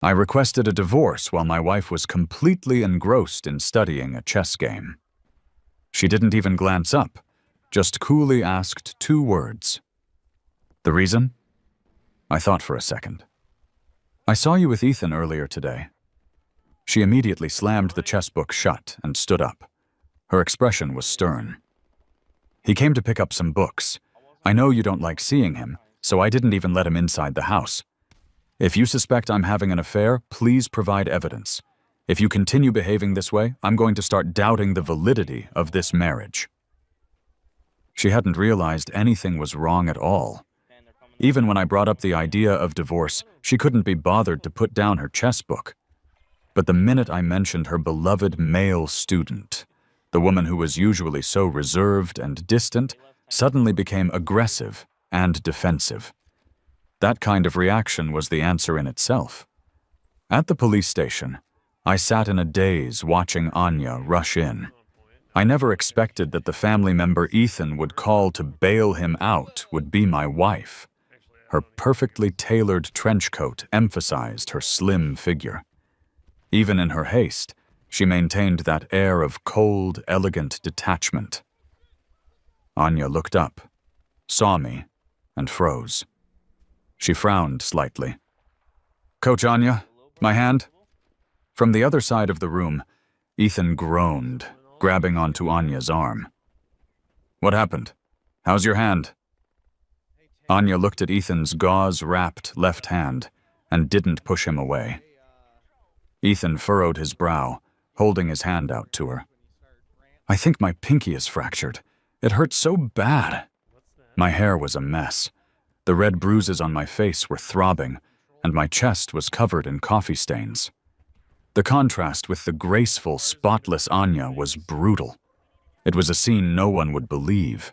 I requested a divorce while my wife was completely engrossed in studying a chess game. She didn't even glance up, just coolly asked 2 words. The reason? I thought for a second. I saw you with Ethan earlier today. She immediately slammed the chess book shut and stood up. Her expression was stern. He came to pick up some books. I know you don't like seeing him, so I didn't even let him inside the house. If you suspect I'm having an affair, please provide evidence. If you continue behaving this way, I'm going to start doubting the validity of this marriage. She hadn't realized anything was wrong at all. Even when I brought up the idea of divorce, she couldn't be bothered to put down her chess book. But the minute I mentioned her beloved male student, the woman who was usually so reserved and distant suddenly became aggressive and defensive. That kind of reaction was the answer in itself. At the police station, I sat in a daze watching Anya rush in. I never expected that the family member Ethan would call to bail him out would be my wife. Her perfectly tailored trench coat emphasized her slim figure. Even in her haste, she maintained that air of cold, elegant detachment. Anya looked up, saw me, and froze. She frowned slightly. "Coach Anya, my hand?" From the other side of the room, Ethan groaned, grabbing onto Anya's arm. "What happened? How's your hand?" Anya looked at Ethan's gauze-wrapped left hand and didn't push him away. Ethan furrowed his brow, holding his hand out to her. "I think my pinky is fractured. It hurts so bad." My hair was a mess. The red bruises on my face were throbbing, and my chest was covered in coffee stains. The contrast with the graceful, spotless Anya was brutal. It was a scene no one would believe.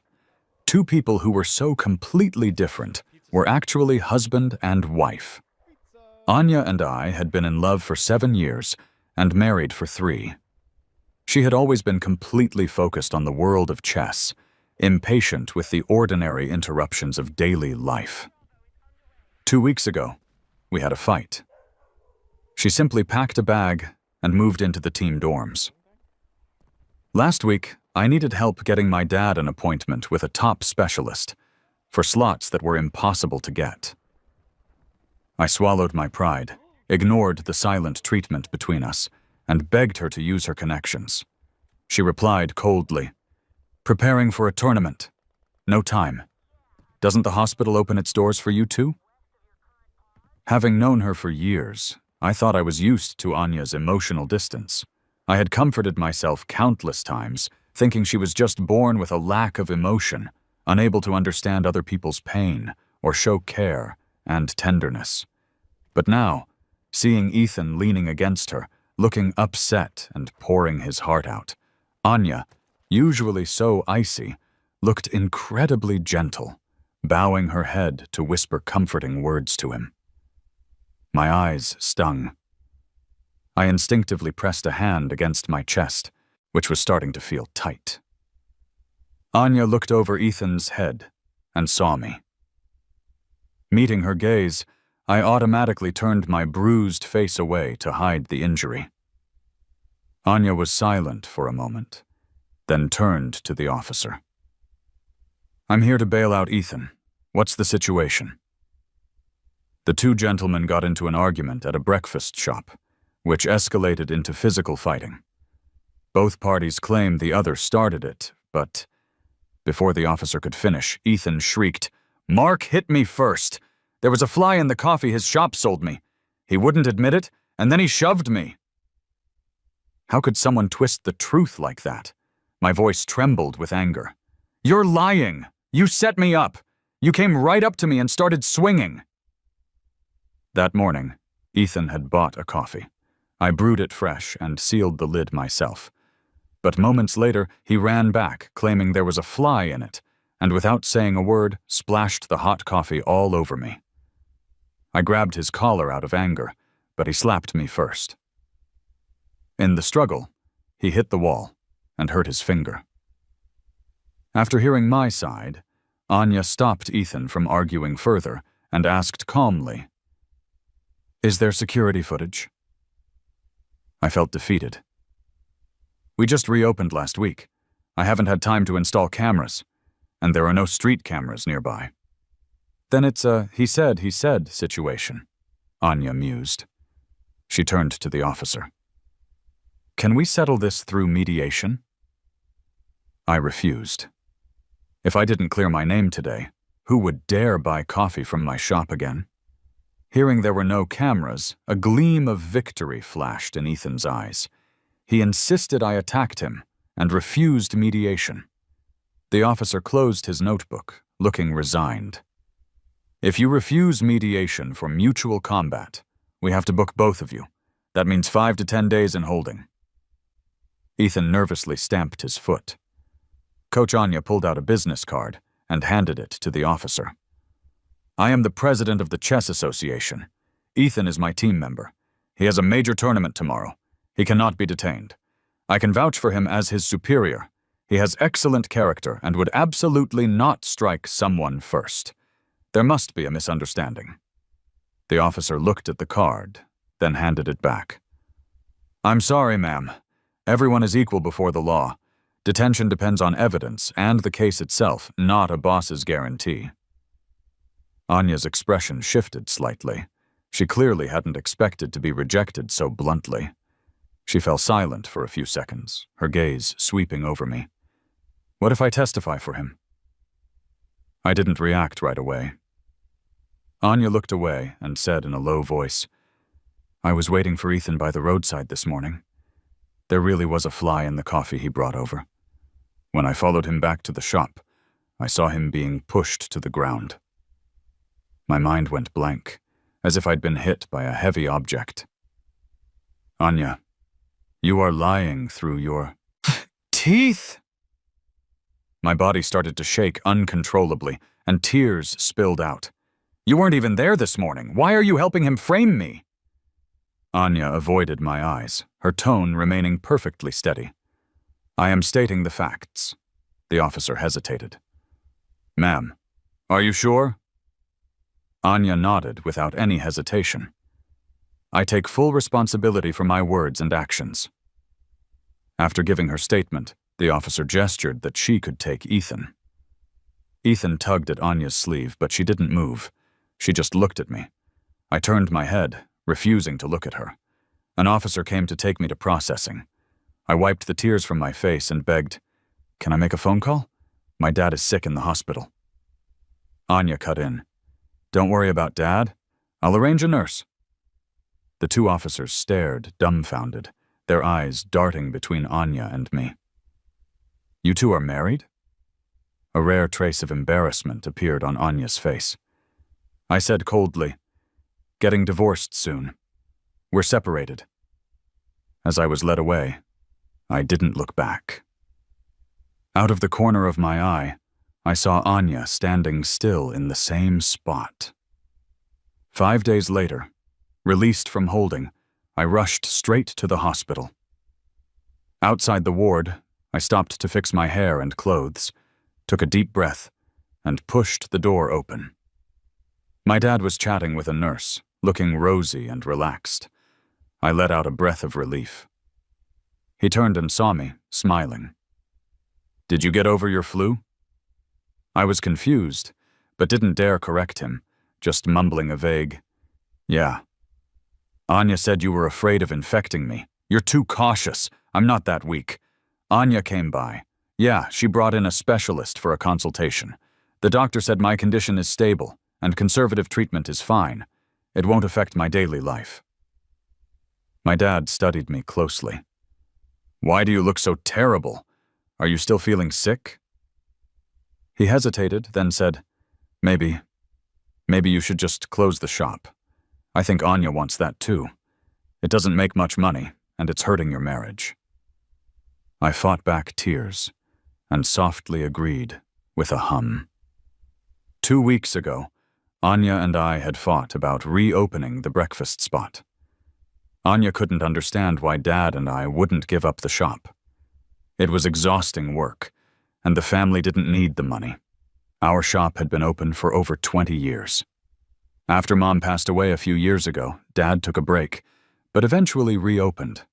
2 people who were so completely different were actually husband and wife. Anya and I had been in love for 7 years and married for 3. She had always been completely focused on the world of chess, impatient with the ordinary interruptions of daily life. 2 weeks ago, we had a fight. She simply packed a bag and moved into the team dorms. Last week, I needed help getting my dad an appointment with a top specialist for slots that were impossible to get. I swallowed my pride, ignored the silent treatment between us, and begged her to use her connections. She replied coldly, "Preparing for a tournament. No time. Doesn't the hospital open its doors for you too?" Having known her for years, I thought I was used to Anya's emotional distance. I had comforted myself countless times, thinking she was just born with a lack of emotion, unable to understand other people's pain or show care and tenderness. But now, seeing Ethan leaning against her, looking upset and pouring his heart out, Anya, usually so icy, looked incredibly gentle, bowing her head to whisper comforting words to him. My eyes stung. I instinctively pressed a hand against my chest, which was starting to feel tight. Anya looked over Ethan's head and saw me. Meeting her gaze, I automatically turned my bruised face away to hide the injury. Anya was silent for a moment, then turned to the officer. "I'm here to bail out Ethan. What's the situation?" The 2 gentlemen got into an argument at a breakfast shop, which escalated into physical fighting. Both parties claimed the other started it, but before the officer could finish, Ethan shrieked, "Mark hit me first. There was a fly in the coffee his shop sold me. He wouldn't admit it, and then he shoved me." How could someone twist the truth like that? My voice trembled with anger. "You're lying! You set me up! You came right up to me and started swinging!" That morning, Ethan had bought a coffee. I brewed it fresh and sealed the lid myself. But moments later, he ran back, claiming there was a fly in it, and without saying a word, splashed the hot coffee all over me. I grabbed his collar out of anger, but he slapped me first. In the struggle, he hit the wall and hurt his finger. After hearing my side, Anya stopped Ethan from arguing further and asked calmly, Is there security footage? I felt defeated. We just reopened last week. I haven't had time to install cameras, and there are no street cameras nearby. Then it's a he said situation, Anya mused. She turned to the officer. Can we settle this through mediation? I refused. If I didn't clear my name today, who would dare buy coffee from my shop again? Hearing there were no cameras, a gleam of victory flashed in Ethan's eyes. He insisted I attacked him and refused mediation. The officer closed his notebook, looking resigned. If you refuse mediation for mutual combat, we have to book both of you. That means 5 to 10 days in holding. Ethan nervously stamped his foot. Coach Anya pulled out a business card and handed it to the officer. I am the president of the Chess Association. Ethan is my team member. He has a major tournament tomorrow. He cannot be detained. I can vouch for him as his superior. He has excellent character and would absolutely not strike someone first. There must be a misunderstanding. The officer looked at the card, then handed it back. I'm sorry, ma'am. Everyone is equal before the law. Detention depends on evidence and the case itself, not a boss's guarantee. Anya's expression shifted slightly. She clearly hadn't expected to be rejected so bluntly. She fell silent for a few seconds, her gaze sweeping over me. What if I testify for him? I didn't react right away. Anya looked away and said in a low voice, I was waiting for Ethan by the roadside this morning. There really was a fly in the coffee he brought over. When I followed him back to the shop, I saw him being pushed to the ground. My mind went blank, as if I'd been hit by a heavy object. Anya, you are lying through your teeth. My body started to shake uncontrollably, and tears spilled out. You weren't even there this morning. Why are you helping him frame me? Anya avoided my eyes, her tone remaining perfectly steady. I am stating the facts. The officer hesitated. Ma'am, are you sure? Anya nodded without any hesitation. I take full responsibility for my words and actions. After giving her statement, the officer gestured that she could take Ethan. Ethan tugged at Anya's sleeve, but she didn't move. She just looked at me. I turned my head, refusing to look at her. An officer came to take me to processing. I wiped the tears from my face and begged, Can I make a phone call? My dad is sick in the hospital. Anya cut in. Don't worry about Dad. I'll arrange a nurse. The two officers stared, dumbfounded, their eyes darting between Anya and me. You two are married? A rare trace of embarrassment appeared on Anya's face. I said coldly, Getting divorced soon. We're separated. As I was led away, I didn't look back. Out of the corner of my eye, I saw Anya standing still in the same spot. 5 days later, released from holding, I rushed straight to the hospital. Outside the ward, I stopped to fix my hair and clothes, took a deep breath, and pushed the door open. My dad was chatting with a nurse, looking rosy and relaxed. I let out a breath of relief. He turned and saw me, smiling. Did you get over your flu? I was confused, but didn't dare correct him, just mumbling a vague, Yeah. Anya said you were afraid of infecting me. You're too cautious. I'm not that weak. Anya came by. Yeah, she brought in a specialist for a consultation. The doctor said my condition is stable, and conservative treatment is fine. It won't affect my daily life. My dad studied me closely. Why do you look so terrible? Are you still feeling sick? He hesitated, then said, Maybe you should just close the shop. I think Anya wants that too. It doesn't make much money, and it's hurting your marriage. I fought back tears, and softly agreed with a hum. 2 weeks ago, Anya and I had fought about reopening the breakfast spot. Anya couldn't understand why Dad and I wouldn't give up the shop. It was exhausting work, and the family didn't need the money. Our shop had been open for over 20 years. After Mom passed away a few years ago, Dad took a break, but eventually reopened.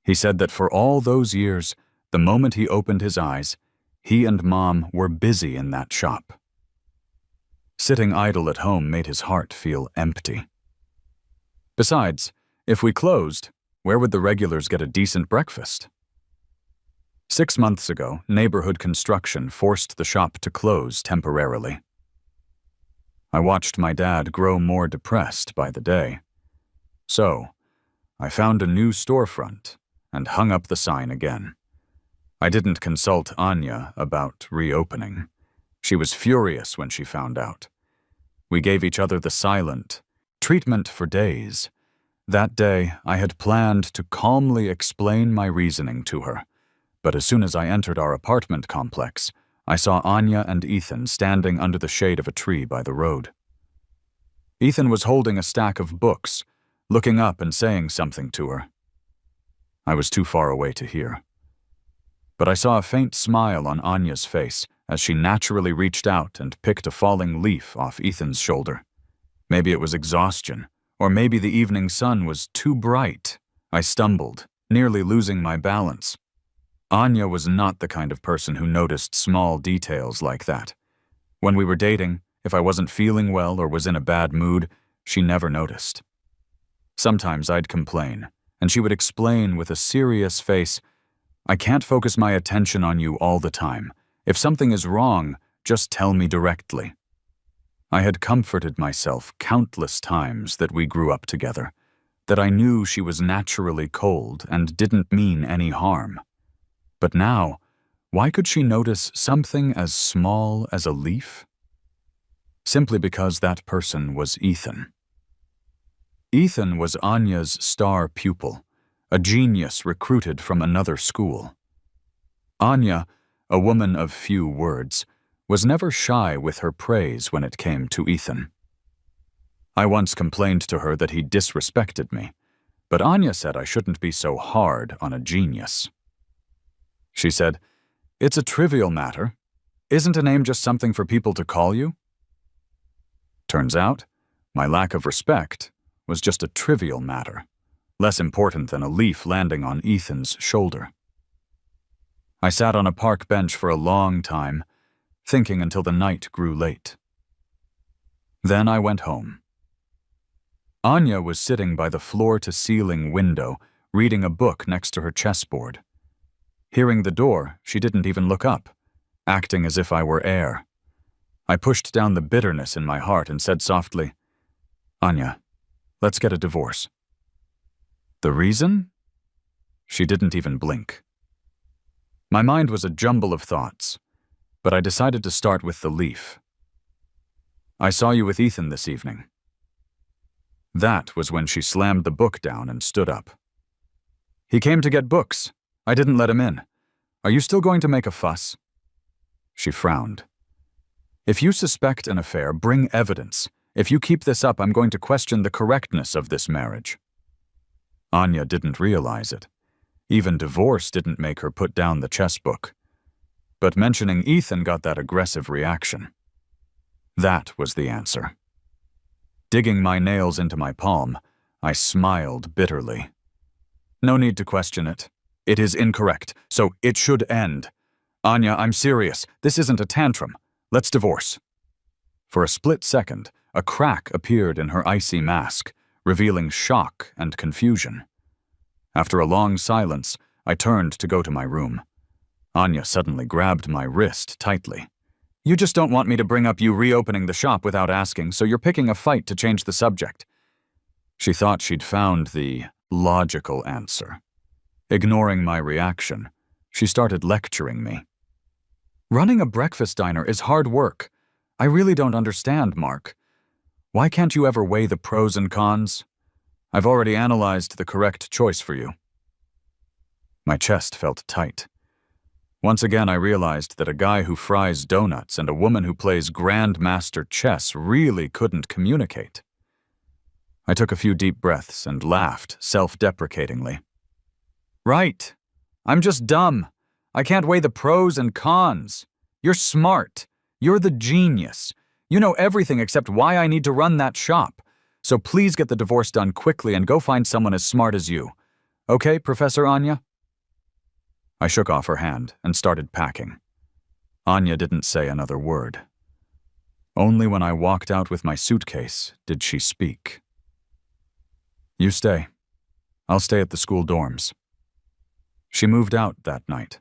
He said that for all those years, the moment he opened his eyes, he and Mom were busy in that shop. Sitting idle at home made his heart feel empty. Besides, if we closed, where would the regulars get a decent breakfast? 6 months ago, neighborhood construction forced the shop to close temporarily. I watched my dad grow more depressed by the day. So, I found a new storefront and hung up the sign again. I didn't consult Anya about reopening. She was furious when she found out. We gave each other the silent treatment for days. That day, I had planned to calmly explain my reasoning to her, but as soon as I entered our apartment complex, I saw Anya and Ethan standing under the shade of a tree by the road. Ethan was holding a stack of books, looking up and saying something to her. I was too far away to hear. But I saw a faint smile on Anya's face as she naturally reached out and picked a falling leaf off Ethan's shoulder. Maybe it was exhaustion, or maybe the evening sun was too bright. I stumbled, nearly losing my balance. Anya was not the kind of person who noticed small details like that. When we were dating, if I wasn't feeling well or was in a bad mood, she never noticed. Sometimes I'd complain, and she would explain with a serious face, "I can't focus my attention on you all the time. If something is wrong, just tell me directly." I had comforted myself countless times that we grew up together, that I knew she was naturally cold and didn't mean any harm. But now, why could she notice something as small as a leaf? Simply because that person was Ethan. Ethan was Anya's star pupil, a genius recruited from another school. Anya, a woman of few words, was never shy with her praise when it came to Ethan. I once complained to her that he disrespected me, but Anya said I shouldn't be so hard on a genius. She said, "It's a trivial matter. Isn't a name just something for people to call you?" Turns out, my lack of respect was just a trivial matter, less important than a leaf landing on Ethan's shoulder. I sat on a park bench for a long time, thinking until the night grew late. Then I went home. Anya was sitting by the floor-to-ceiling window, reading a book next to her chessboard. Hearing the door, she didn't even look up, acting as if I were air. I pushed down the bitterness in my heart and said softly, "Anya, let's get a divorce." The reason? She didn't even blink. My mind was a jumble of thoughts, but I decided to start with the leaf. "I saw you with Ethan this evening." That was when she slammed the book down and stood up. "He came to get books. I didn't let him in. Are you still going to make a fuss?" She frowned. "If you suspect an affair, bring evidence. If you keep this up, I'm going to question the correctness of this marriage." Anya didn't realize it. Even divorce didn't make her put down the chess book. But mentioning Ethan got that aggressive reaction. That was the answer. Digging my nails into my palm, I smiled bitterly. "No need to question it. It is incorrect, so it should end. Anya, I'm serious. This isn't a tantrum. Let's divorce." For a split second, a crack appeared in her icy mask, revealing shock and confusion. After a long silence, I turned to go to my room. Anya suddenly grabbed my wrist tightly. "You just don't want me to bring up you reopening the shop without asking, so you're picking a fight to change the subject." She thought she'd found the logical answer. Ignoring my reaction, she started lecturing me. "Running a breakfast diner is hard work. I really don't understand, Mark. Why can't you ever weigh the pros and cons? I've already analyzed the correct choice for you." My chest felt tight. Once again, I realized that a guy who fries donuts and a woman who plays grandmaster chess really couldn't communicate. I took a few deep breaths and laughed self-deprecatingly. "Right. I'm just dumb. I can't weigh the pros and cons. You're smart. You're the genius. You know everything except why I need to run that shop. So please get the divorce done quickly and go find someone as smart as you. Okay, Professor Anya?" I shook off her hand and started packing. Anya didn't say another word. Only when I walked out with my suitcase did she speak. "You stay. I'll stay at the school dorms." She moved out that night.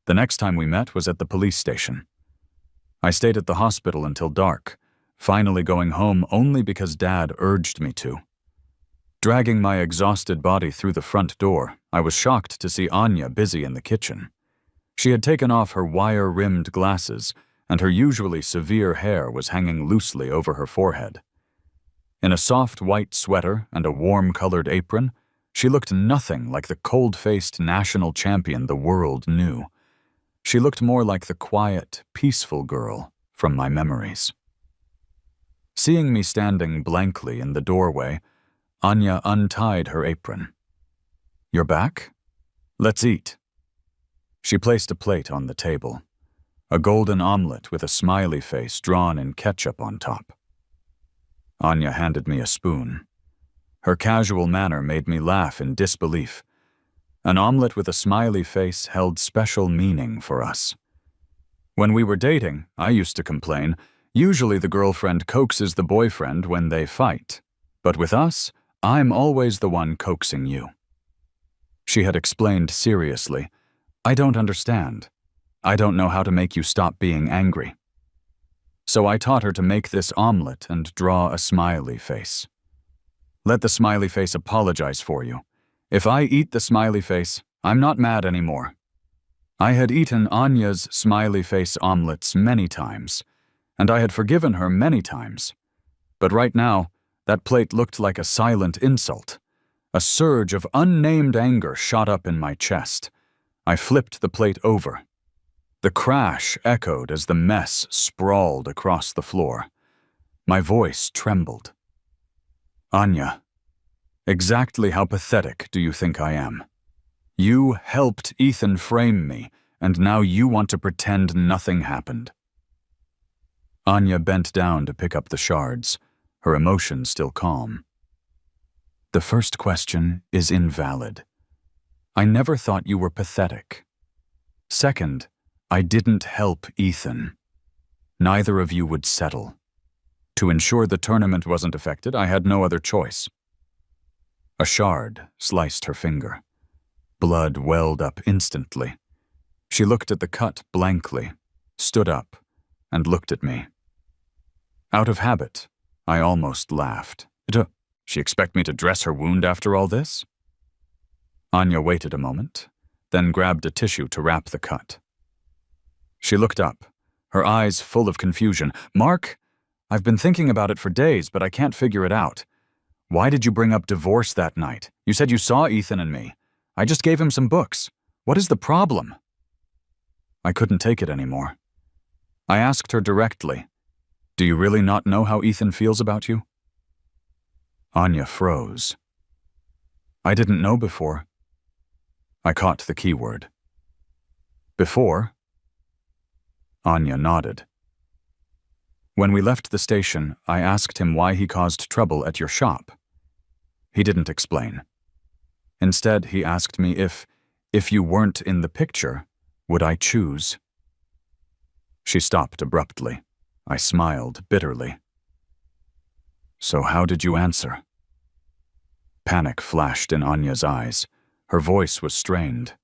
The next time we met was at the police station. I stayed at the hospital until dark, finally going home only because Dad urged me to. Dragging my exhausted body through the front door, I was shocked to see Anya busy in the kitchen. She had taken off her wire-rimmed glasses, and her usually severe hair was hanging loosely over her forehead. In a soft white sweater and a warm-colored apron, she looked nothing like the cold-faced national champion the world knew. She looked more like the quiet, peaceful girl from my memories. Seeing me standing blankly in the doorway, Anya untied her apron. "You're back? Let's eat." She placed a plate on the table, a golden omelet with a smiley face drawn in ketchup on top. Anya handed me a spoon. Her casual manner made me laugh in disbelief. An omelet with a smiley face held special meaning for us. When we were dating, I used to complain, usually the girlfriend coaxes the boyfriend when they fight. But with us, I'm always the one coaxing you. She had explained seriously, "I don't understand. I don't know how to make you stop being angry." So I taught her to make this omelet and draw a smiley face. Let the smiley face apologize for you. If I eat the smiley face, I'm not mad anymore. I had eaten Anya's smiley face omelets many times, and I had forgiven her many times. But right now, that plate looked like a silent insult. A surge of unnamed anger shot up in my chest. I flipped the plate over. The crash echoed as the mess sprawled across the floor. My voice trembled. "Anya, exactly how pathetic do you think I am? You helped Ethan frame me, and now you want to pretend nothing happened." Anya bent down to pick up the shards, her emotion still calm. "The first question is invalid. I never thought you were pathetic. Second, I didn't help Ethan. Neither of you would settle. To ensure the tournament wasn't affected, I had no other choice." A shard sliced her finger. Blood welled up instantly. She looked at the cut blankly, stood up, and looked at me. Out of habit, I almost laughed. She expect me to dress her wound after all this? Anya waited a moment, then grabbed a tissue to wrap the cut. She looked up, her eyes full of confusion. "Mark, I've been thinking about it for days, but I can't figure it out. Why did you bring up divorce that night? You said you saw Ethan and me. I just gave him some books. What is the problem?" I couldn't take it anymore. I asked her directly, "Do you really not know how Ethan feels about you?" Anya froze. "I didn't know before." I caught the key word. "Before?" Anya nodded. "When we left the station, I asked him why he caused trouble at your shop. He didn't explain. Instead, he asked me if you weren't in the picture, would I choose?" She stopped abruptly. I smiled bitterly. "So how did you answer?" Panic flashed in Anya's eyes. Her voice was strained.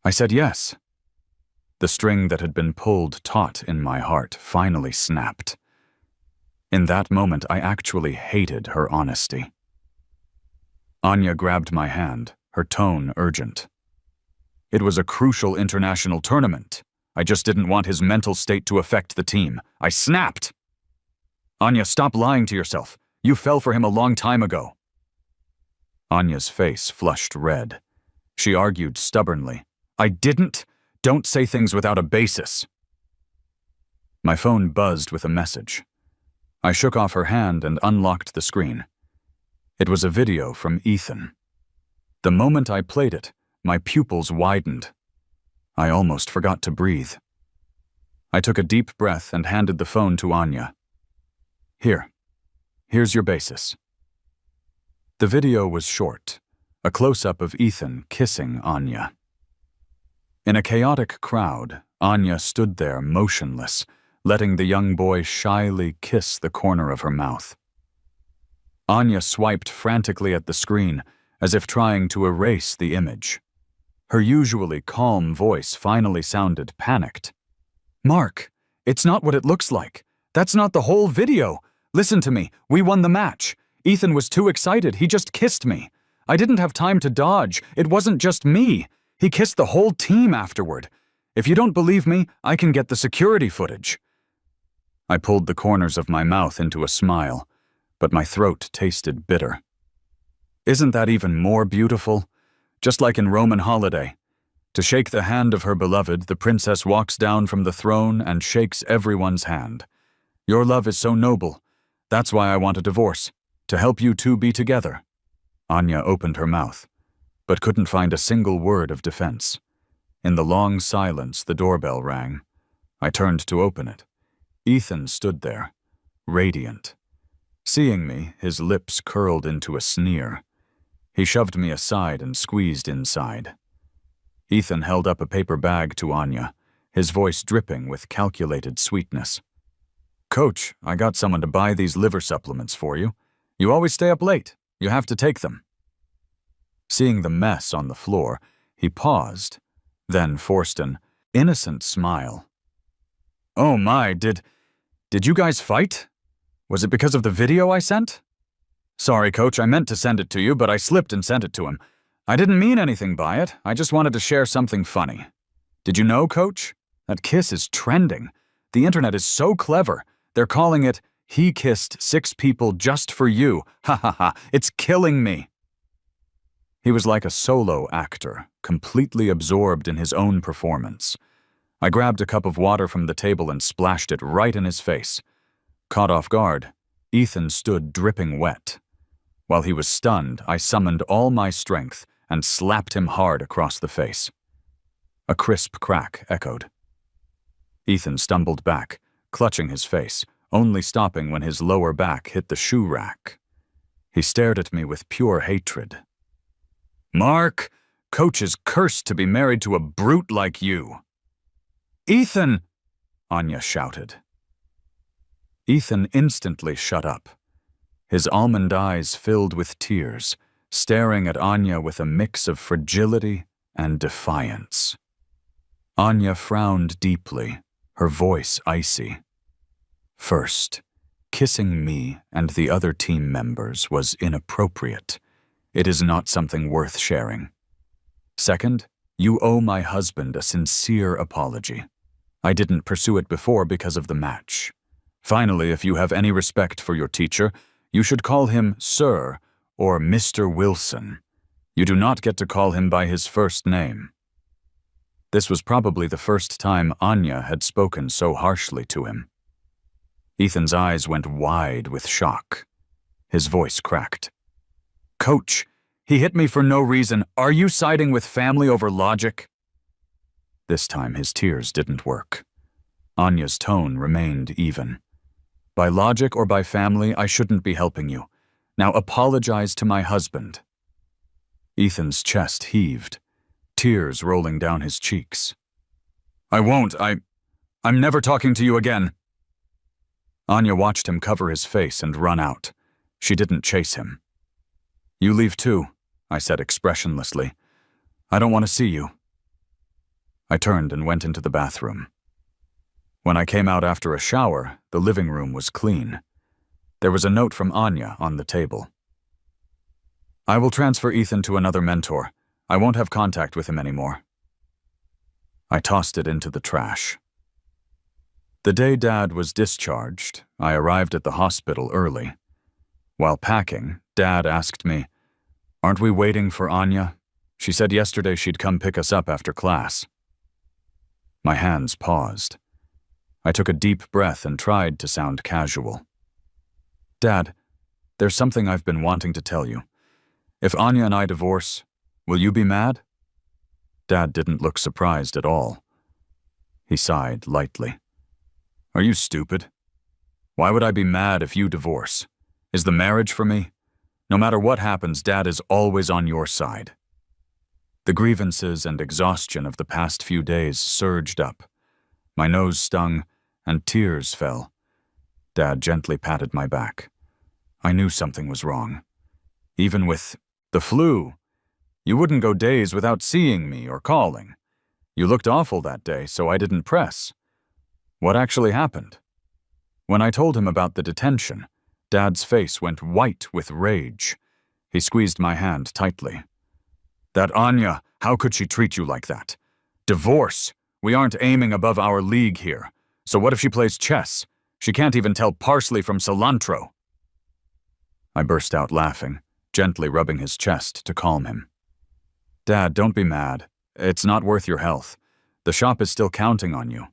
I said yes. The string that had been pulled taut in my heart finally snapped. In that moment, I actually hated her honesty. Anya grabbed my hand, her tone urgent. "It was a crucial international tournament. I just didn't want his mental state to affect the team. I snapped. Anya, stop lying to yourself. You fell for him a long time ago." Anya's face flushed red. She argued stubbornly. "I didn't. Don't say things without a basis." My phone buzzed with a message. I shook off her hand and unlocked the screen. It was a video from Ethan. The moment I played it, my pupils widened. I almost forgot to breathe. I took a deep breath and handed the phone to Anya. Here's your basis. The video was short, a close-up of Ethan kissing Anya. In a chaotic crowd, Anya stood there motionless, letting the young boy shyly kiss the corner of her mouth. Anya swiped frantically at the screen, as if trying to erase the image. Her usually calm voice finally sounded panicked. "Mark, it's not what it looks like. That's not the whole video. Listen to me, we won the match. Ethan was too excited, he just kissed me. I didn't have time to dodge, it wasn't just me. He kissed the whole team afterward. If you don't believe me, I can get the security footage." I pulled the corners of my mouth into a smile, but my throat tasted bitter. Isn't that even more beautiful? Just like in Roman Holiday. To shake the hand of her beloved, the princess walks down from the throne and shakes everyone's hand. Your love is so noble. That's why I want a divorce, to help you two be together. Anya opened her mouth, but couldn't find a single word of defense. In the long silence, the doorbell rang. I turned to open it. Ethan stood there, radiant. Seeing me, his lips curled into a sneer. He shoved me aside and squeezed inside. Ethan held up a paper bag to Anya, his voice dripping with calculated sweetness. "Coach, I got someone to buy these liver supplements for you. You always stay up late. You have to take them." Seeing the mess on the floor, he paused, then forced an innocent smile. "Oh my, did you guys fight? Was it because of the video I sent?" "Sorry, Coach, I meant to send it to you, but I slipped and sent it to him. I didn't mean anything by it, I just wanted to share something funny. Did you know, Coach? That kiss is trending. The internet is so clever. They're calling it, 'He kissed 6 people just for you.' Ha ha ha, it's killing me." He was like a solo actor, completely absorbed in his own performance. I grabbed a cup of water from the table and splashed it right in his face. Caught off guard, Ethan stood dripping wet. While he was stunned, I summoned all my strength and slapped him hard across the face. A crisp crack echoed. Ethan stumbled back, clutching his face, only stopping when his lower back hit the shoe rack. He stared at me with pure hatred. "Mark, Coach is cursed to be married to a brute like you." "Ethan!" Anya shouted. Ethan instantly shut up. His almond eyes filled with tears, staring at Anya with a mix of fragility and defiance. Anya frowned deeply, her voice icy. "First, kissing me and the other team members was inappropriate. It is not something worth sharing. Second, you owe my husband a sincere apology. I didn't pursue it before because of the match. Finally, if you have any respect for your teacher, you should call him Sir or Mr. Wilson. You do not get to call him by his first name." This was probably the first time Anya had spoken so harshly to him. Ethan's eyes went wide with shock. His voice cracked. "Coach, he hit me for no reason. Are you siding with family over logic?" This time his tears didn't work. Anya's tone remained even. "By logic or by family, I shouldn't be helping you. Now apologize to my husband." Ethan's chest heaved, tears rolling down his cheeks. "I won't. I'm never talking to you again." Anya watched him cover his face and run out. She didn't chase him. "You leave too," I said expressionlessly. "I don't want to see you." I turned and went into the bathroom. When I came out after a shower, the living room was clean. There was a note from Anya on the table. "I will transfer Ethan to another mentor. I won't have contact with him anymore." I tossed it into the trash. The day Dad was discharged, I arrived at the hospital early. While packing, Dad asked me, "Aren't we waiting for Anya? She said yesterday she'd come pick us up after class." My hands paused. I took a deep breath and tried to sound casual. "Dad, there's something I've been wanting to tell you. If Anya and I divorce, will you be mad?" Dad didn't look surprised at all. He sighed lightly. Are you stupid? Why would I be mad if you divorce? Is the marriage for me? No matter what happens, Dad is always on your side. The grievances and exhaustion of the past few days surged up. My nose stung, and tears fell. Dad gently patted my back. I knew something was wrong. Even with the flu, you wouldn't go days without seeing me or calling. You looked awful that day, so I didn't press. What actually happened? When I told him about the detention, Dad's face went white with rage. He squeezed my hand tightly. That Anya, how could she treat you like that? Divorce! We aren't aiming above our league here. So what if she plays chess? She can't even tell parsley from cilantro. I burst out laughing, gently rubbing his chest to calm him. Dad, don't be mad. It's not worth your health. The shop is still counting on you.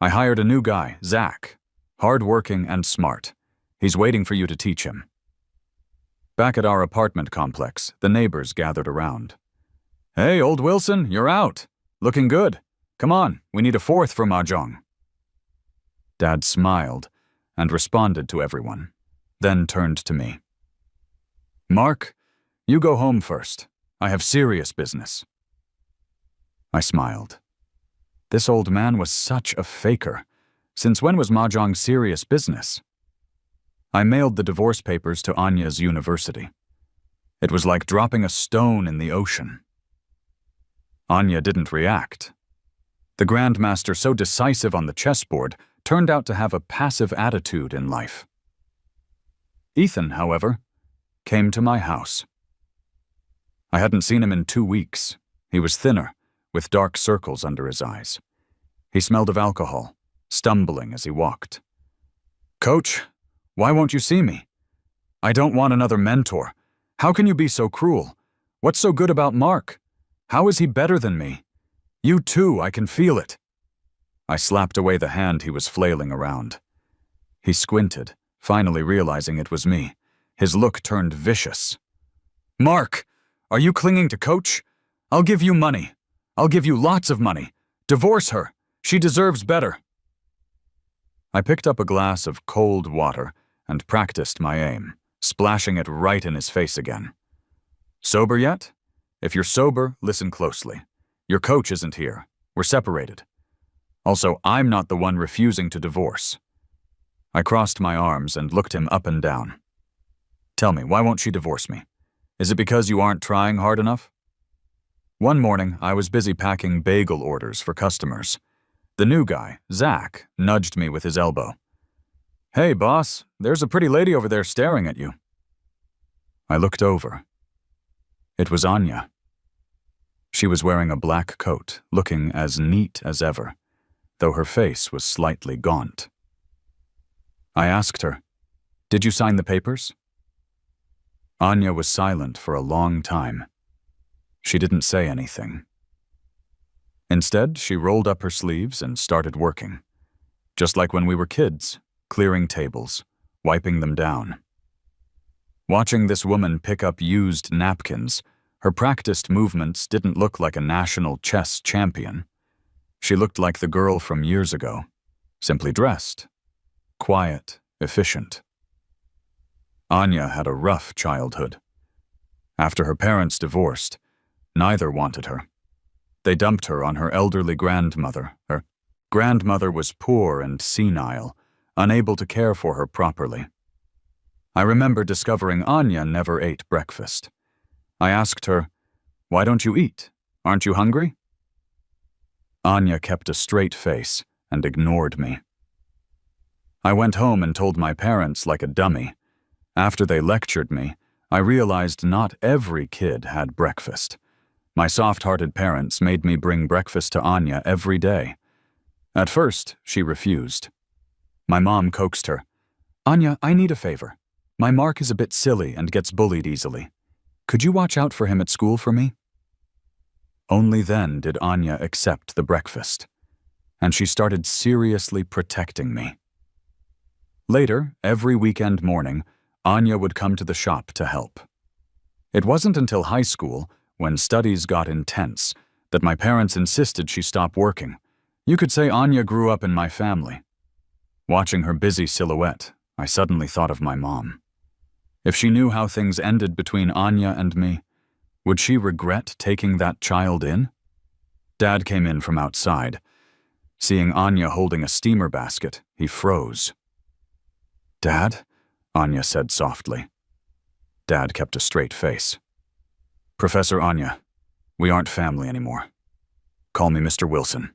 I hired a new guy, Zach. Hard-working and smart. He's waiting for you to teach him. Back at our apartment complex, the neighbors gathered around. Hey, old Wilson, you're out. Looking good. Come on, we need a fourth for Mahjong. Dad smiled and responded to everyone, then turned to me. Mark, you go home first. I have serious business. I smiled. This old man was such a faker. Since when was Mahjong serious business? I mailed the divorce papers to Anya's university. It was like dropping a stone in the ocean. Anya didn't react. The grandmaster, so decisive on the chessboard, turned out to have a passive attitude in life. Ethan, however, came to my house. I hadn't seen him in 2 weeks. He was thinner, with dark circles under his eyes. He smelled of alcohol, stumbling as he walked. Coach, why won't you see me? I don't want another mentor. How can you be so cruel? What's so good about Mark? How is he better than me? You too, I can feel it. I slapped away the hand he was flailing around. He squinted, finally realizing it was me. His look turned vicious. Mark, are you clinging to Coach? I'll give you money. I'll give you lots of money. Divorce her. She deserves better. I picked up a glass of cold water and practiced my aim, splashing it right in his face again. Sober yet? If you're sober, listen closely. Your coach isn't here. We're separated. Also, I'm not the one refusing to divorce. I crossed my arms and looked him up and down. Tell me, why won't she divorce me? Is it because you aren't trying hard enough? One morning, I was busy packing bagel orders for customers. The new guy, Zach, nudged me with his elbow. Hey, boss, there's a pretty lady over there staring at you. I looked over. It was Anya. She was wearing a black coat, looking as neat as ever, though her face was slightly gaunt. I asked her, "Did you sign the papers?" Anya was silent for a long time. She didn't say anything. Instead, she rolled up her sleeves and started working, just like when we were kids, clearing tables, wiping them down. Watching this woman pick up used napkins, her practiced movements didn't look like a national chess champion. She looked like the girl from years ago, simply dressed, quiet, efficient. Anya had a rough childhood. After her parents divorced, neither wanted her. They dumped her on her elderly grandmother. Her grandmother was poor and senile, unable to care for her properly. I remember discovering Anya never ate breakfast. I asked her, "Why don't you eat? Aren't you hungry?" Anya kept a straight face and ignored me. I went home and told my parents like a dummy. After they lectured me, I realized not every kid had breakfast. My soft-hearted parents made me bring breakfast to Anya every day. At first, she refused. My mom coaxed her. "Anya, I need a favor. My Mark is a bit silly and gets bullied easily. Could you watch out for him at school for me?" Only then did Anya accept the breakfast, and she started seriously protecting me. Later, every weekend morning, Anya would come to the shop to help. It wasn't until high school, when studies got intense, that my parents insisted she stop working. You could say Anya grew up in my family. Watching her busy silhouette, I suddenly thought of my mom. If she knew how things ended between Anya and me, would she regret taking that child in? Dad came in from outside. Seeing Anya holding a steamer basket, he froze. "Dad?" Anya said softly. Dad kept a straight face. "Professor Anya, we aren't family anymore. Call me Mr. Wilson."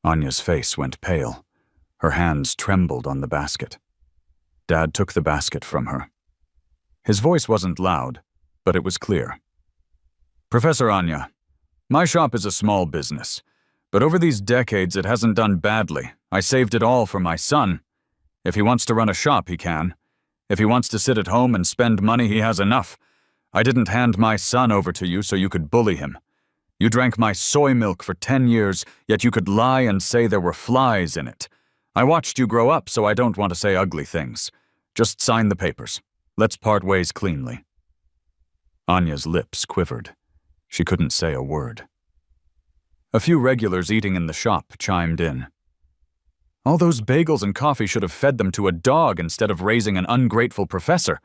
Anya's face went pale. Her hands trembled on the basket. Dad took the basket from her. His voice wasn't loud, but it was clear. "Professor Anya, my shop is a small business, but over these decades it hasn't done badly. I saved it all for my son. If he wants to run a shop, he can. If he wants to sit at home and spend money, he has enough. I didn't hand my son over to you so you could bully him. You drank my soy milk for 10 years, yet you could lie and say there were flies in it. I watched you grow up, so I don't want to say ugly things. Just sign the papers. Let's part ways cleanly." Anya's lips quivered. She couldn't say a word. A few regulars eating in the shop chimed in. "All those bagels and coffee should have fed them to a dog instead of raising an ungrateful professor."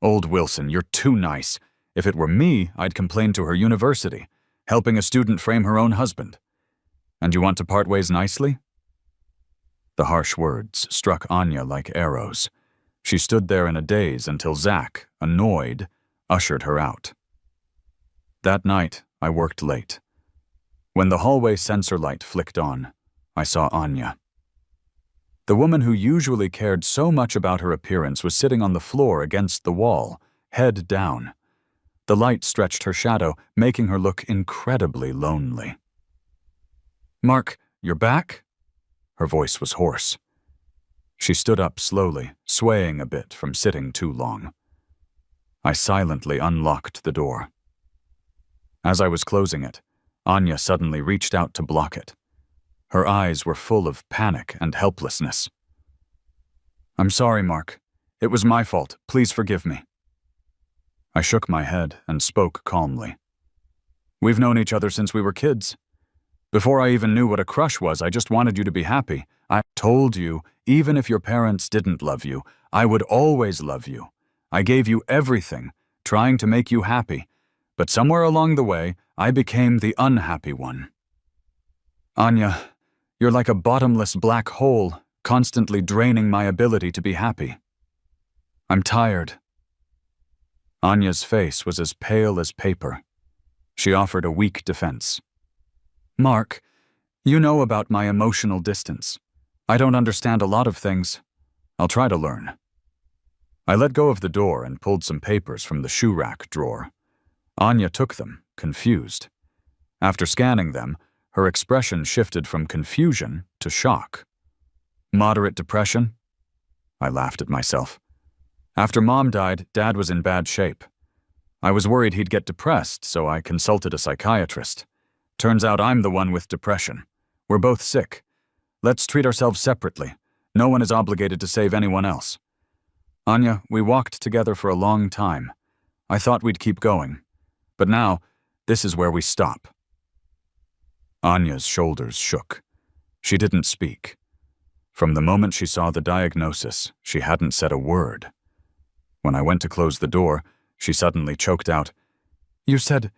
"Old Wilson, you're too nice. If it were me, I'd complain to her university, helping a student frame her own husband. And you want to part ways nicely?" The harsh words struck Anya like arrows. She stood there in a daze until Zach, annoyed, ushered her out. That night, I worked late. When the hallway sensor light flicked on, I saw Anya. The woman who usually cared so much about her appearance was sitting on the floor against the wall, head down. The light stretched her shadow, making her look incredibly lonely. "Mark, you're back?" Her voice was hoarse. She stood up slowly, swaying a bit from sitting too long. I silently unlocked the door. As I was closing it, Anya suddenly reached out to block it. Her eyes were full of panic and helplessness. "I'm sorry, Mark. It was my fault. Please forgive me." I shook my head and spoke calmly. "We've known each other since we were kids. Before I even knew what a crush was, I just wanted you to be happy. I told you, even if your parents didn't love you, I would always love you. I gave you everything, trying to make you happy. But somewhere along the way, I became the unhappy one. Anya, you're like a bottomless black hole, constantly draining my ability to be happy. I'm tired." Anya's face was as pale as paper. She offered a weak defense. "Mark, you know about my emotional distance. I don't understand a lot of things. I'll try to learn." I let go of the door and pulled some papers from the shoe rack drawer. Anya took them, confused. After scanning them, her expression shifted from confusion to shock. "Moderate depression?" I laughed at myself. After Mom died, Dad was in bad shape. I was worried he'd get depressed, so I consulted a psychiatrist. Turns out I'm the one with depression. We're both sick. Let's treat ourselves separately. No one is obligated to save anyone else. Anya, we walked together for a long time. I thought we'd keep going. But now, this is where we stop. Anya's shoulders shook. She didn't speak. From the moment she saw the diagnosis, she hadn't said a word. When I went to close the door, she suddenly choked out, You said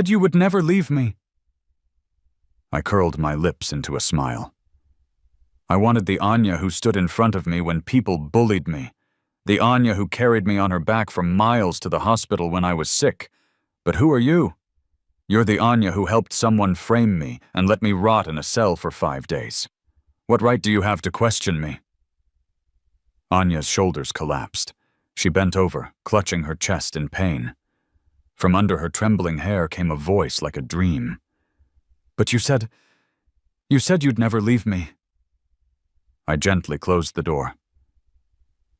you would never leave me." I curled my lips into a smile. I wanted the Anya who stood in front of me when people bullied me, the Anya who carried me on her back for miles to the hospital when I was sick. But who are you? You're the Anya who helped someone frame me and let me rot in a cell for 5 days. What right do you have to question me? Anya's shoulders collapsed. She bent over, clutching her chest in pain. From under her trembling hair came a voice like a dream. "But you said you'd never leave me." I gently closed the door.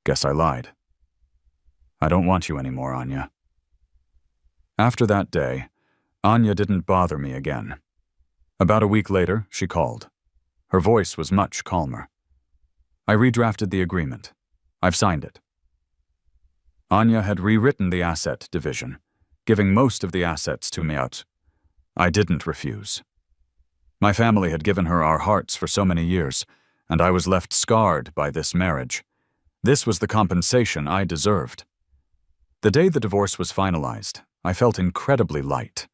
Guess I lied. I don't want you anymore, Anya. After that day, Anya didn't bother me again. About a week later, she called. Her voice was much calmer. I redrafted the agreement. I've signed it. Anya had rewritten the asset division, giving most of the assets to me out. I didn't refuse. My family had given her our hearts for so many years, and I was left scarred by this marriage. This was the compensation I deserved. The day the divorce was finalized, I felt incredibly light.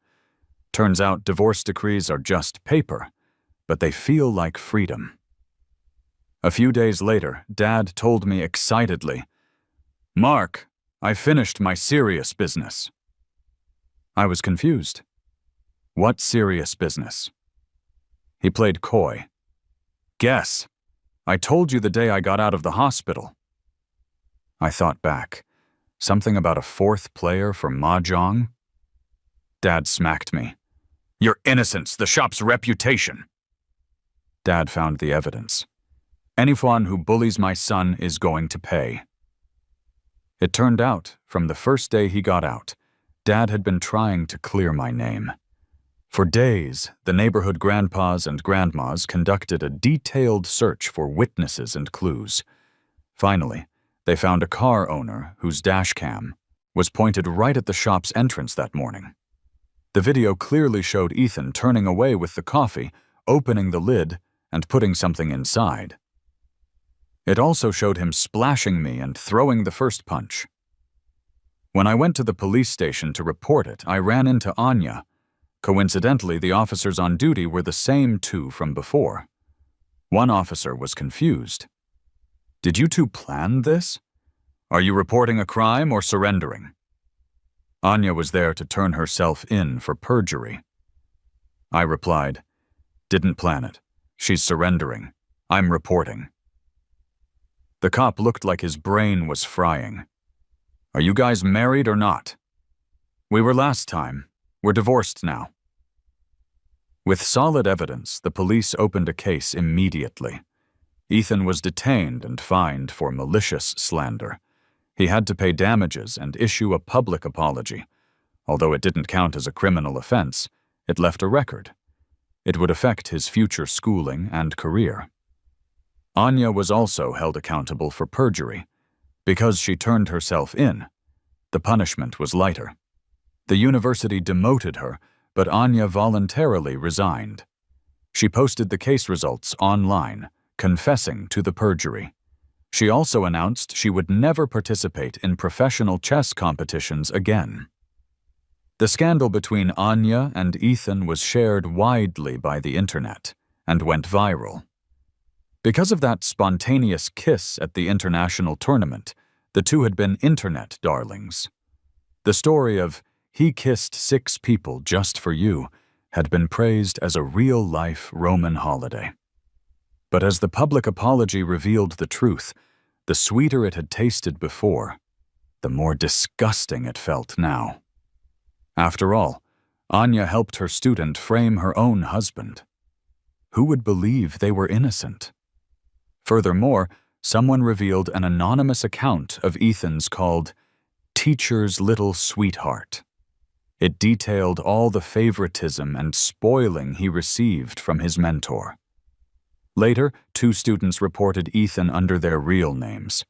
Turns out divorce decrees are just paper, but they feel like freedom. A few days later, Dad told me excitedly, "Mark, I finished my serious business." I was confused. What serious business? He played coy. Guess. I told you the day I got out of the hospital. I thought back. Something about a fourth player for Mahjong? Dad smacked me. Your innocence, the shop's reputation. Dad found the evidence. Anyone who bullies my son is going to pay. It turned out, from the first day he got out, Dad had been trying to clear my name. For days, the neighborhood grandpas and grandmas conducted a detailed search for witnesses and clues. Finally, they found a car owner whose dash cam was pointed right at the shop's entrance that morning. The video clearly showed Ethan turning away with the coffee, opening the lid, and putting something inside. It also showed him splashing me and throwing the first punch. When I went to the police station to report it, I ran into Anya. Coincidentally, the officers on duty were the same two from before. One officer was confused. Did you two plan this? Are you reporting a crime or surrendering? Anya was there to turn herself in for perjury. I replied, didn't plan it. She's surrendering. I'm reporting. The cop looked like his brain was frying. Are you guys married or not? We were last time. We're divorced now. With solid evidence, the police opened a case immediately. Ethan was detained and fined for malicious slander. He had to pay damages and issue a public apology. Although it didn't count as a criminal offense, it left a record. It would affect his future schooling and career. Anya was also held accountable for perjury. Because she turned herself in, the punishment was lighter. The university demoted her, but Anya voluntarily resigned. She posted the case results online, confessing to the perjury. She also announced she would never participate in professional chess competitions again. The scandal between Anya and Ethan was shared widely by the internet and went viral. Because of that spontaneous kiss at the international tournament, the two had been internet darlings. The story of "he kissed 6 people just for you" had been praised as a real-life Roman holiday. But as the public apology revealed the truth, the sweeter it had tasted before, the more disgusting it felt now. After all, Anya helped her student frame her own husband. Who would believe they were innocent? Furthermore, someone revealed an anonymous account of Ethan's called Teacher's Little Sweetheart. It detailed all the favoritism and spoiling he received from his mentor. Later, 2 students reported Ethan under their real names.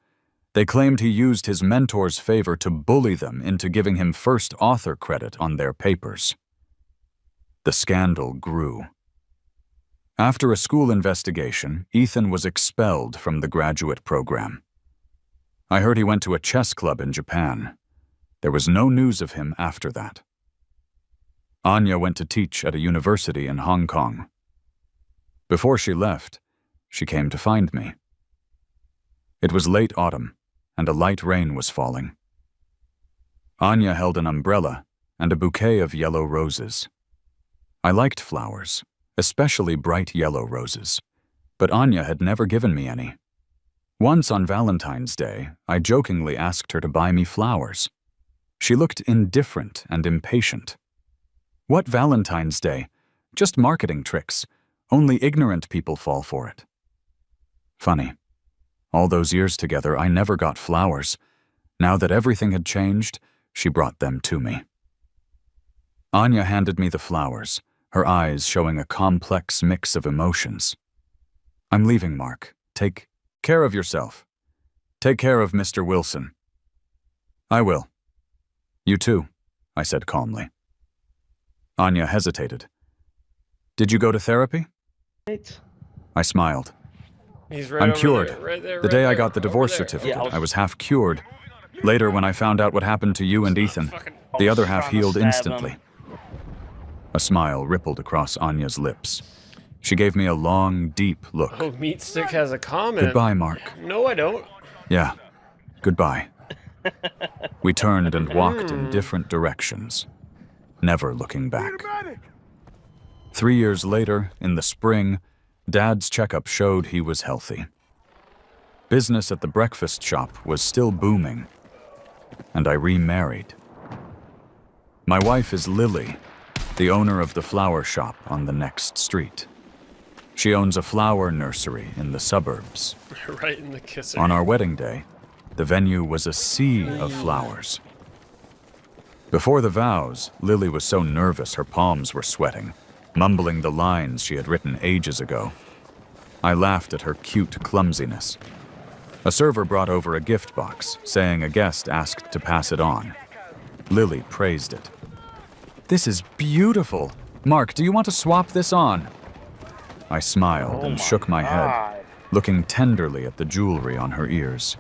They claimed he used his mentor's favor to bully them into giving him first author credit on their papers. The scandal grew. After a school investigation, Ethan was expelled from the graduate program. I heard he went to a chess club in Japan. There was no news of him after that. Anya went to teach at a university in Hong Kong. Before she left, she came to find me. It was late autumn, and a light rain was falling. Anya held an umbrella and a bouquet of yellow roses. I liked flowers, especially bright yellow roses, but Anya had never given me any. Once on Valentine's Day, I jokingly asked her to buy me flowers. She looked indifferent and impatient. What Valentine's Day? Just marketing tricks. Only ignorant people fall for it. Funny. All those years together, I never got flowers. Now that everything had changed, she brought them to me. Anya handed me the flowers, her eyes showing a complex mix of emotions. I'm leaving, Mark. Take care of yourself. Take care of Mr. Wilson. I will. You too, I said calmly. Anya hesitated. Did you go to therapy? Right. I smiled. He's right I'm over cured. there, right there, The right day I there, got the over divorce there. certificate, Yeah, I was half cured. Later, when I found out what happened to you and Ethan, the other half healed instantly. A smile rippled across Anya's lips. She gave me a long, deep look. Oh, Meat Stick has a comment. Goodbye, Mark. No, I don't. Yeah, goodbye. We turned and walked in different directions, never looking back. 3 years later, in the spring, Dad's checkup showed he was healthy. Business at the breakfast shop was still booming, and I remarried. My wife is Lily, the owner of the flower shop on the next street. She owns a flower nursery in the suburbs. Right in the kisser. On our wedding day, the venue was a sea of flowers. Before the vows, Lily was so nervous her palms were sweating, mumbling the lines she had written ages ago. I laughed at her cute clumsiness. A server brought over a gift box, saying a guest asked to pass it on. Lily praised it. "This is beautiful. Mark, do you want to swap this on?" I smiled and shook my head, looking tenderly at the jewelry on her ears.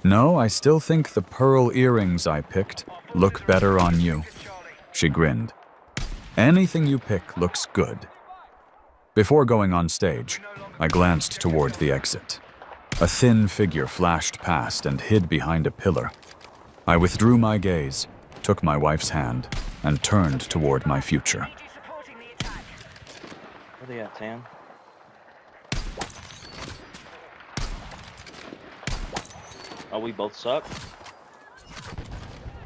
"No, I still think the pearl earrings I picked look better on you." She grinned. "Anything you pick looks good." Before going on stage, I glanced toward the exit. A thin figure flashed past and hid behind a pillar. I withdrew my gaze, took my wife's hand, and turned toward my future. Where they at, Tam? Oh, we both suck?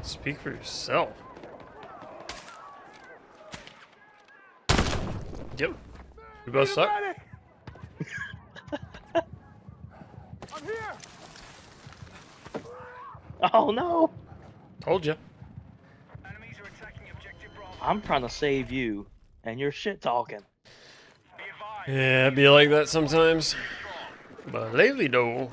Speak for yourself. Yep. We both suck. I'm here. Oh no! Told you. Enemies are attacking objective Bravo. I'm trying to save you, and you're shit talking. Be advised. Yeah, it'd be like that sometimes. But lately, though.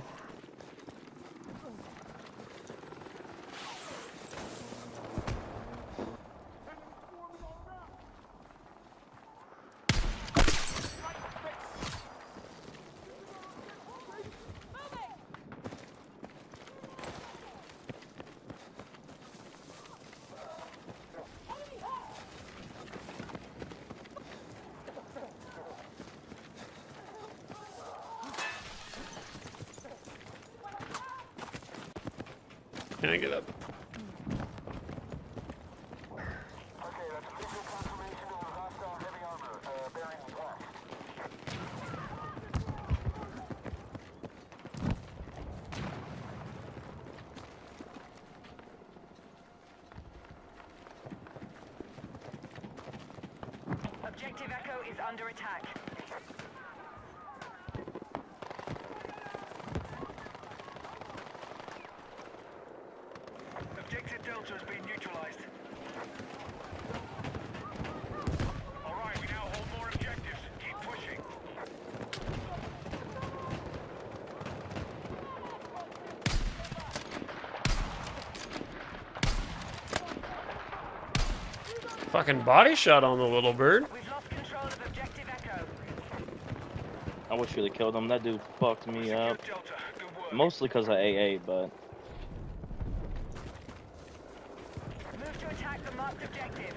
Can I get up? Okay, that's a visual confirmation of hostile heavy armor bearing west. Objective Echo is under attack. Objective Delta has been neutralized. Alright, we now hold more objectives. Keep pushing. Fucking body shot on the little bird. We've lost control of Objective Echo. I wish we'd have killed him. That dude fucked me up. Delta, good work. Mostly because of AA, but Move to attack the marked objective.